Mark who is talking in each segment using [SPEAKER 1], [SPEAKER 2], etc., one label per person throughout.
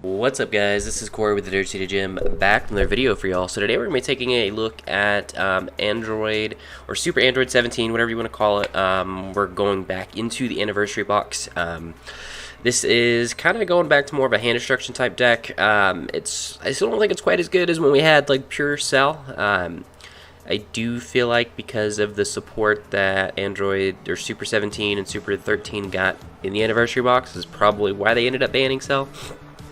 [SPEAKER 1] What's up, guys? This is Corey with the Dirty City Gym, back with another video for y'all. So today we're going to be taking a look at Android, or Super Android 17, whatever you want to call it. We're going back into the anniversary box. This is kind of going back to more of a hand destruction type deck. I still don't think it's quite as good as when we had like pure cell. I do feel like because of the support that Android or Super 17 and Super 13 got in the anniversary box is probably why they ended up banning cell.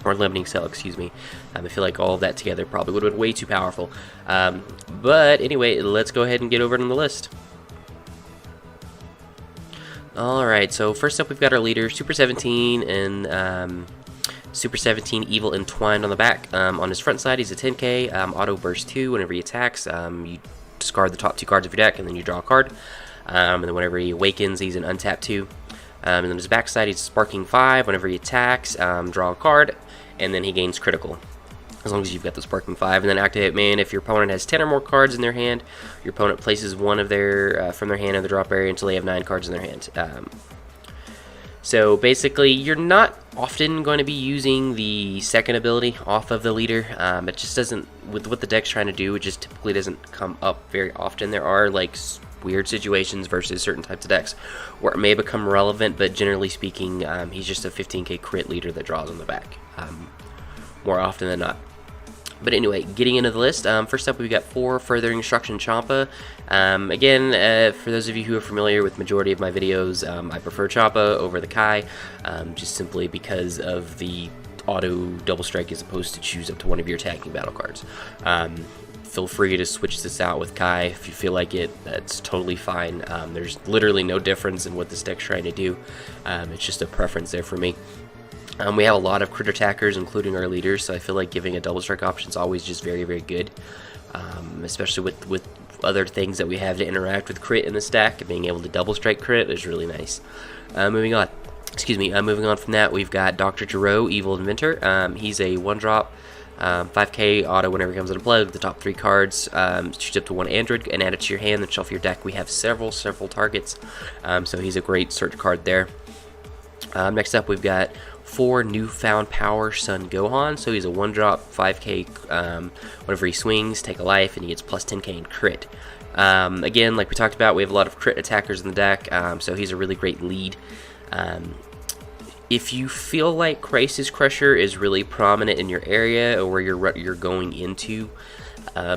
[SPEAKER 1] Or limiting cell, excuse me. I feel like all of that together probably would have been way too powerful. But anyway, let's go ahead and get over it on the list. Alright, so first up we've got our leader, Super 17, and Super 17 Evil Entwined on the back. On his front side, he's a 10k, auto burst 2 whenever he attacks. You discard the top 2 cards of your deck, and then you draw a card. And then whenever he awakens, he's an untap 2. And then his backside, he's Sparking 5. Whenever he attacks, draw a card, and then he gains critical, as long as you've got the Sparking 5. And then Activate Man, if your opponent has 10 or more cards in their hand, your opponent places one of their from their hand in the drop area until they have 9 cards in their hand. So basically, you're not often going to be using the second ability off of the leader. It just doesn't, with what the deck's trying to do, it just typically doesn't come up very often. There are like weird situations versus certain types of decks where it may become relevant, but generally speaking, he's just a 15k crit leader that draws on the back, more often than not. But anyway, getting into the list, first up we've got 4 Further Instruction Champa. Again, for those of you who are familiar with majority of my videos, I prefer Champa over the Kai, just simply because of the auto double strike as opposed to choose up to one of your attacking battle cards. Feel free to switch this out with Kai if you feel like it. That's totally fine. There's literally no difference in what this deck's trying to do. It's just a preference there for me. We have a lot of crit attackers, including our leaders, so I feel like giving a double strike option is always just very, very good. Especially with other things that we have to interact with crit in the stack, being able to double strike crit is really nice. Moving on from that, we've got Dr. Giro, Evil Inventor. He's a 1-drop. 5k auto whenever he comes into play. The top 3 cards, choose up to 1 Android and add it to your hand, then shuffle your deck. We have several targets, so he's a great search card there. Next up we've got 4 Newfound Power Son Gohan. So he's a 1-drop 5k, whenever he swings, take a life, and he gets plus 10k in crit. Again, like we talked about, we have a lot of crit attackers in the deck, so he's a really great lead. If you feel like Crisis Crusher is really prominent in your area or where you're going into,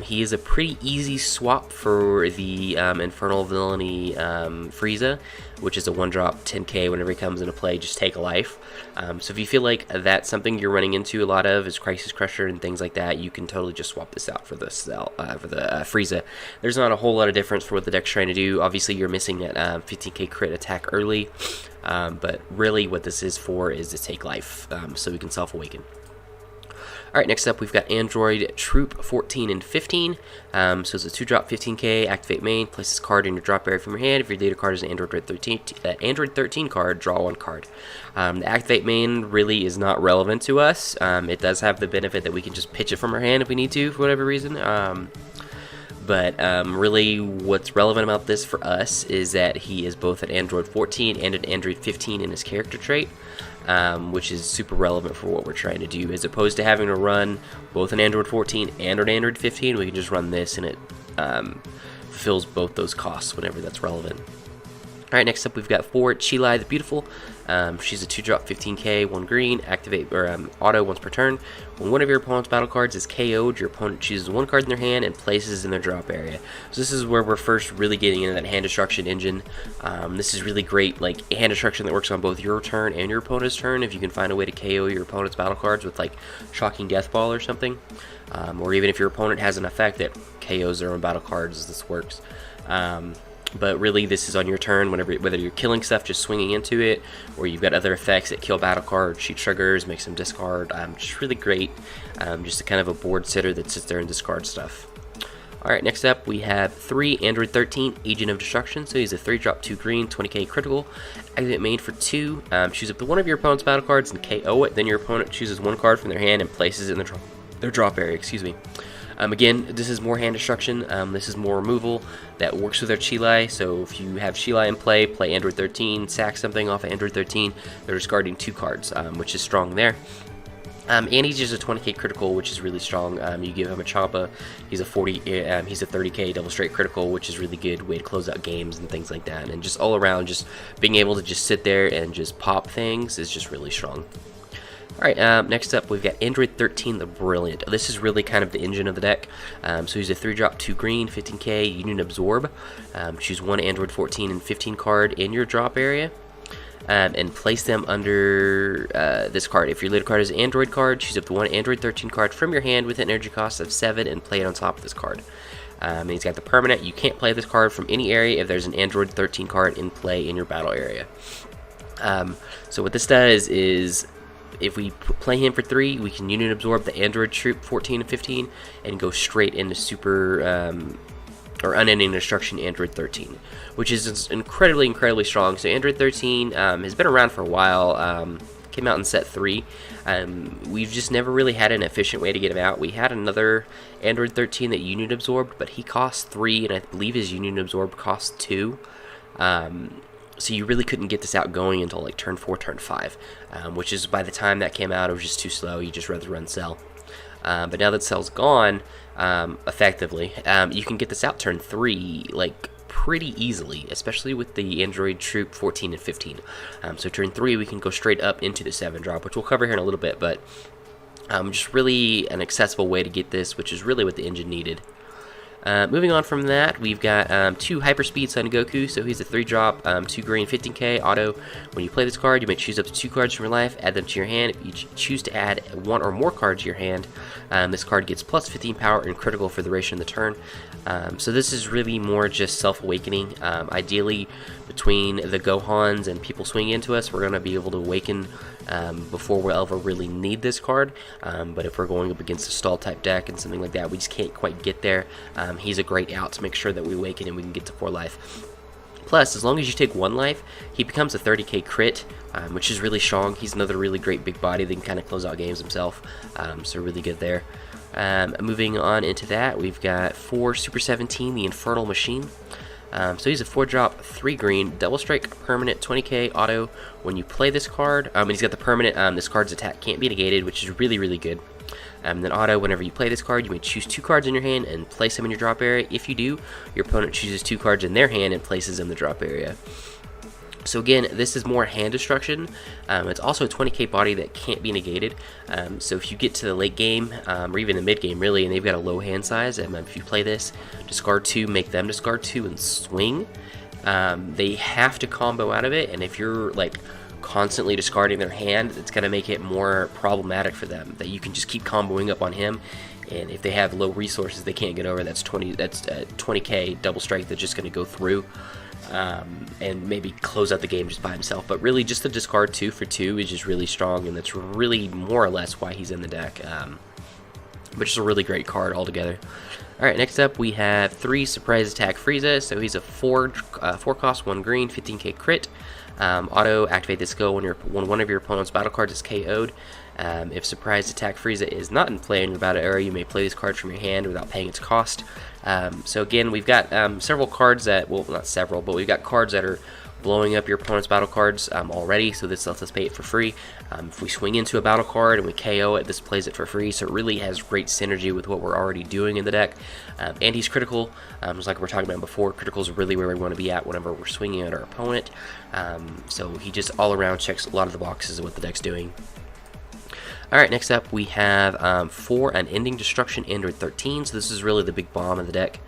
[SPEAKER 1] he is a pretty easy swap for the Infernal Villainy Frieza, which is a 1-drop 10k. Whenever he comes into play, just take a life. So if you feel like that's something you're running into a lot of, is Crisis Crusher and things like that, you can totally just swap this out for the Frieza. There's not a whole lot of difference for what the deck's trying to do. Obviously, you're missing that 15k crit attack early, but really what this is for is to take life, so we can self-awaken. Alright, next up we've got Android Troop 14 and 15. So it's a 2-drop 15k, activate main, place this card in your drop area from your hand. If your leader card is an Android 13 card, draw 1 card. The activate main really is not relevant to us. It does have the benefit that we can just pitch it from our hand if we need to, for whatever reason. But really what's relevant about this for us is that he is both an Android 14 and an Android 15 in his character trait, which is super relevant for what we're trying to do. As opposed to having to run both an Android 14 and an Android 15, we can just run this and it fulfills both those costs whenever that's relevant. Alright, next up we've got 4 Chilai the Beautiful. She's a 2-drop 15k, 1 green, activate or auto once per turn. When one of your opponent's battle cards is KO'd, your opponent chooses 1 card in their hand and places it in their drop area. So this is where we're first really getting into that hand destruction engine. This is really great, like hand destruction that works on both your turn and your opponent's turn. If you can find a way to KO your opponent's battle cards with like Shocking Death Ball or something, or even if your opponent has an effect that KOs their own battle cards, this works. But really, this is on your turn, whether you're killing stuff, just swinging into it, or you've got other effects that kill battle cards, shoot triggers, makes them discard. Just really great. Just a kind of a board sitter that sits there and discards stuff. Alright, next up we have 3 Android 13 Agent of Destruction. So he's a 3-drop 2 green, 20k critical. Activate main for 2. Choose up to one of your opponent's battle cards and KO it. Then your opponent chooses 1 card from their hand and places it in their drop area. Excuse me. Again, this is more hand destruction. This is more removal that works with our Chilai. So if you have Chilai in play, play Android 13, sack something off of Android 13, they're discarding 2 cards, which is strong there. And he's just a 20k critical, which is really strong. You give him a Champa, he's a 30k double strike critical, which is really good way to close out games and things like that. And just all around, just being able to just sit there and just pop things is just really strong. Alright, next up we've got Android 13 the Brilliant. This is really kind of the engine of the deck. So he's a 3-drop, 2 green, 15k, Union Absorb. Choose one Android 14 and 15 card in your drop area. And place them under this card. If your leader card is an Android card, choose up the one Android 13 card from your hand with an energy cost of 7 and play it on top of this card. And he's got the permanent. You can't play this card from any area if there's an Android 13 card in play in your battle area. So what this does is, if we play him for 3, we can Union Absorb the Android Troop 14 and 15 and go straight into Super or Unending Destruction Android 13, which is incredibly strong. So Android 13 has been around for a while, came out in set 3. We've just never really had an efficient way to get him out. We had another Android 13 that Union Absorbed, but he costs 3, and I believe his Union Absorbed costs 2. So you really couldn't get this out going until like turn 4, turn 5, which is, by the time that came out, it was just too slow. You just rather run Cell. But now that Cell's gone, effectively, you can get this out turn 3 like pretty easily, especially with the Android Troop 14 and 15. So turn 3 we can go straight up into the 7-drop, which we'll cover here in a little bit, but just really an accessible way to get this, which is really what the engine needed. Moving on from that, we've got 2 Hyperspeed Son Goku. So he's a 3-drop, 2 green, 15k auto. When you play this card, you may choose up to 2 cards from your life, add them to your hand. If you choose to add 1 or more cards to your hand, this card gets plus 15 power and critical for the duration of the turn. So this is really more just self-awakening. Ideally, between the Gohans and people swinging into us, we're going to be able to awaken before we'll ever really need this card. But if we're going up against a stall type deck and something like that, we just can't quite get there. He's a great out to make sure that we awaken and we can get to 4 life. Plus, as long as you take 1 life, he becomes a 30k crit, which is really strong. He's another really great big body that can kind of close out games himself, so really good there. Moving on into that, we've got 4 Super 17, the Infernal Machine. So he's a 4-drop, 3 green, double strike, permanent, 20k auto. When you play this card, and he's got the permanent, this card's attack can't be negated, which is really good. Then auto, whenever you play this card, you may choose 2 cards in your hand and place them in your drop area. If you do, your opponent chooses 2 cards in their hand and places them in the drop area. So again, this is more hand destruction. It's also a 20k body that can't be negated. So if you get to the late game, or even the mid game really, and they've got a low hand size, and if you play this, discard 2, make them discard 2 and swing, they have to combo out of it. And if you're like constantly discarding their hand, it's going to make it more problematic for them, that you can just keep comboing up on him, and if they have low resources they can't get over, that's 20k double strike that's just going to go through, and maybe close out the game just by himself. But really, just the discard 2 for 2 is just really strong, and that's really more or less why he's in the deck, which is a really great card altogether. Alright, next up we have 3 Surprise Attack Frieza. So he's a 4 cost, 1 green, 15k crit. Auto, activate this skill when one of your opponent's battle cards is KO'd. If Surprise Attack Frieza is not in play in your battle area, you may play this card from your hand without paying its cost. So again, we've got several cards that, well, not several, but we've got cards that are blowing up your opponent's battle cards already, so this lets us pay it for free. If we swing into a battle card and we KO it, this plays it for free, so it really has great synergy with what we're already doing in the deck. And he's critical, just like we were talking about before. Critical is really where we want to be at whenever we're swinging at our opponent. So he just all around checks a lot of the boxes of what the deck's doing. Alright, next up we have 4 Unending Destruction Android 13, so this is really the big bomb of the deck.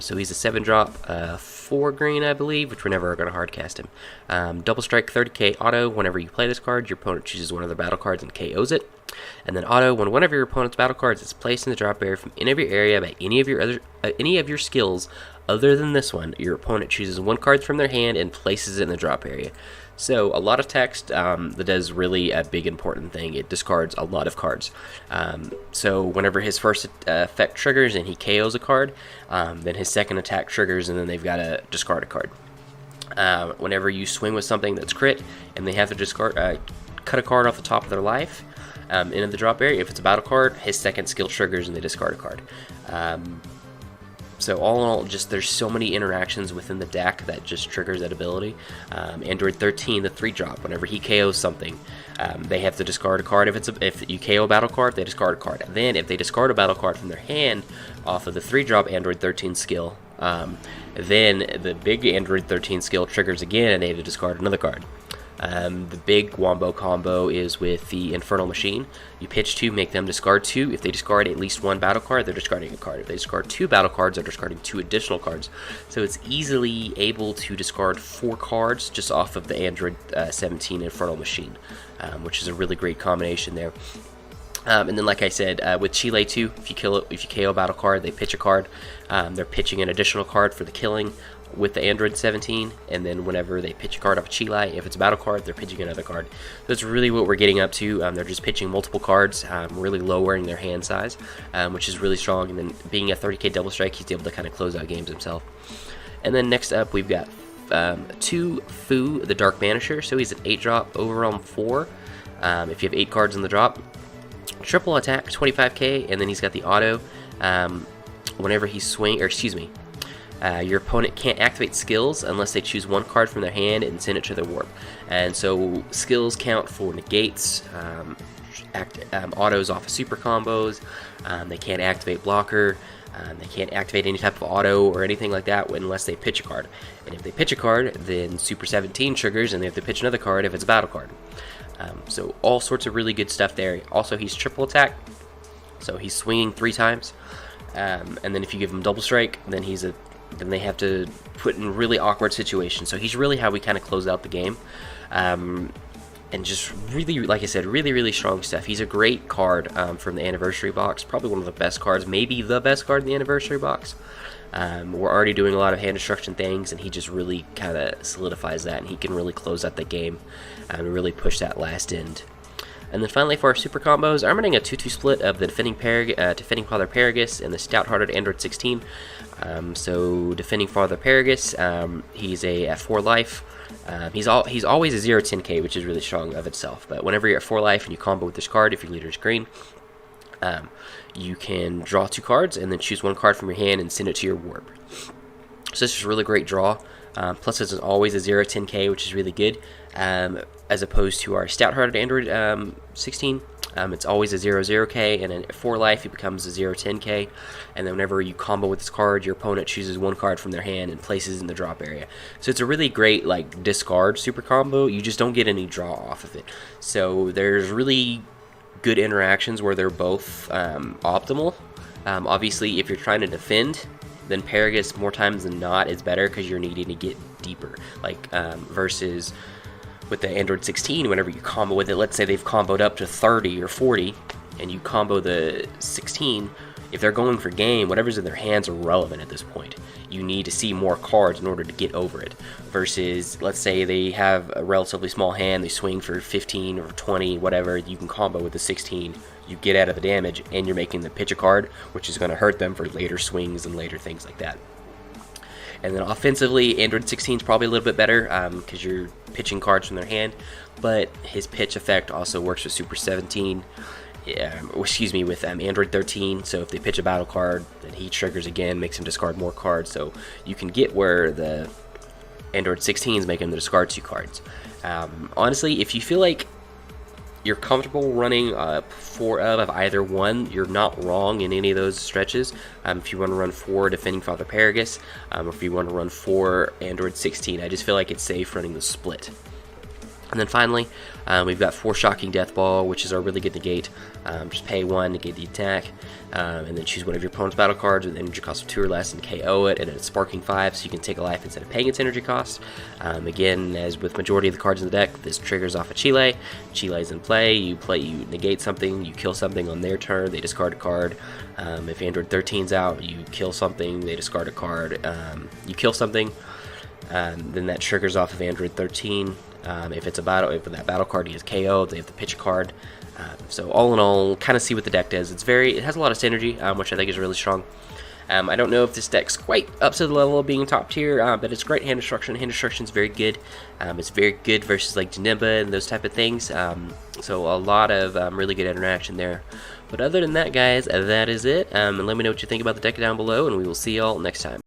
[SPEAKER 1] So he's a 7-drop, 4 green, I believe, which we're never going to hardcast him. Double strike, 30k auto. Whenever you play this card, your opponent chooses one of their battle cards and KOs it. And then auto, when one of your opponent's battle cards is placed in the drop area from any of your area by any of your skills other than this one, your opponent chooses 1 card from their hand and places it in the drop area. So a lot of text that does really a big important thing. It discards a lot of cards. So whenever his first effect triggers and he KOs a card, then his second attack triggers and then they've got to discard a card. Whenever you swing with something that's crit and they have to discard, cut a card off the top of their life into the drop area, if it's a battle card, his second skill triggers and they discard a card. So all in all, just there's so many interactions within the deck that just triggers that ability. Android 13, the 3-drop, whenever he KOs something, they have to discard a card. If you KO a battle card, they discard a card. And then if they discard a battle card from their hand off of the 3-drop Android 13 skill, then the big Android 13 skill triggers again, and they have to discard another card. The big wombo combo is with the Infernal Machine. You pitch 2, make them discard 2. If they discard at least 1 battle card, they're discarding a card. If they discard 2 battle cards, they're discarding 2 additional cards. So it's easily able to discard 4 cards just off of the Android 17 Infernal Machine, which is a really great combination there. And then, like I said, with Chile 2, if you KO a battle card, they pitch a card. They're pitching an additional card for the killing with the Android 17, and then whenever they pitch a card off of Chile, if it's a battle card, they're pitching another card. That's really what we're getting up to. They're just pitching multiple cards, really lowering their hand size, which is really strong. And then being a 30k double strike, he's able to kind of close out games himself. And then next up, we've got 2 Fu, the Dark Banisher. So he's an 8-drop, Overwhelm 4. If you have 8 cards in the drop, triple attack, 25k, and then he's got the auto. Whenever he your opponent can't activate skills unless they choose 1 card from their hand and send it to their warp. And so skills count for negates, autos off of super combos. They can't activate blocker. They can't activate any type of auto or anything like that unless they pitch a card. And if they pitch a card, then Super 17 triggers, and they have to pitch another card if it's a battle card. So all sorts of really good stuff there. Also, he's triple attack, so he's swinging 3 times. And then if you give him double strike, then they have to put in really awkward situations. So he's really how we kind of close out the game. And just really, like I said, really, really strong stuff. He's a great card from the Anniversary box. Probably one of the best cards, maybe the best card in the Anniversary box. We're already doing a lot of hand destruction things, and he just really kind of solidifies that, and he can really close out the game and really push that last end. And then finally, for our super combos, I'm running a 2-2 split of the Defending Father Paragus and the Stout-Hearted Android 16. So Defending Father Paragus, he's at 4 life. He's always a 0-10k, which is really strong of itself. But whenever you're at 4 life and you combo with this card, if your leader is green, you can draw 2 cards and then choose 1 card from your hand and send it to your warp. So this is a really great draw. Plus, it's always a 0-10k, which is really good. As opposed to our Stout-Hearted Android 16, it's always a 0-0k, and at 4 life it becomes a 0-10k. And then whenever you combo with this card, your opponent chooses 1 card from their hand and places it in the drop area. So it's a really great discard super combo. You just don't get any draw off of it. So there's really good interactions where they're both optimal. Obviously, if you're trying to defend, then Paragus more times than not is better because you're needing to get deeper. Versus with the Android 16, whenever you combo with it, let's say they've comboed up to 30 or 40, and you combo the 16, if they're going for game, whatever's in their hands are relevant at this point. You need to see more cards in order to get over it. Versus, let's say they have a relatively small hand, they swing for 15 or 20, whatever, you can combo with the 16, you get out of the damage, and you're making them pitch a card, which is going to hurt them for later swings and later things like that. And then offensively, Android 16 is probably a little bit better because you're pitching cards from their hand, but his pitch effect also works with Super 17. With Android 13. So if they pitch a battle card, then he triggers again, makes him discard more cards. So you can get where the Android 16 is making them discard 2 cards. Honestly, if you feel like you're comfortable running 4 of either one, you're not wrong in any of those stretches. If you want to run 4 Defending Father Paragus, or if you want to run 4 Android 16, I just feel like it's safe running the split. And then finally, we've got 4 Shocking Death Ball, which is our really good negate. Just pay 1 to get the attack, and then choose one of your opponent's battle cards with an energy cost of 2 or less and KO it, and it's Sparking 5, so you can take a life instead of paying its energy cost. Again, as with majority of the cards in the deck, this triggers off of Chile. Chile's in play, you negate something, you kill something on their turn, they discard a card. If Android 13's out, you kill something, they discard a card. You kill something, then that triggers off of Android 13. If that battle card is KO'd, they have to pitch a card. So all in all, kind of see what the deck does. It has a lot of synergy, which I think is really strong. I don't know if this deck's quite up to the level of being top tier, but it's great hand destruction. Hand destruction is very good. It's very good versus Janemba and those type of things. So a lot of really good interaction there But other than that, guys, that is it. And let me know what you think about the deck down below, and we will see y'all next time.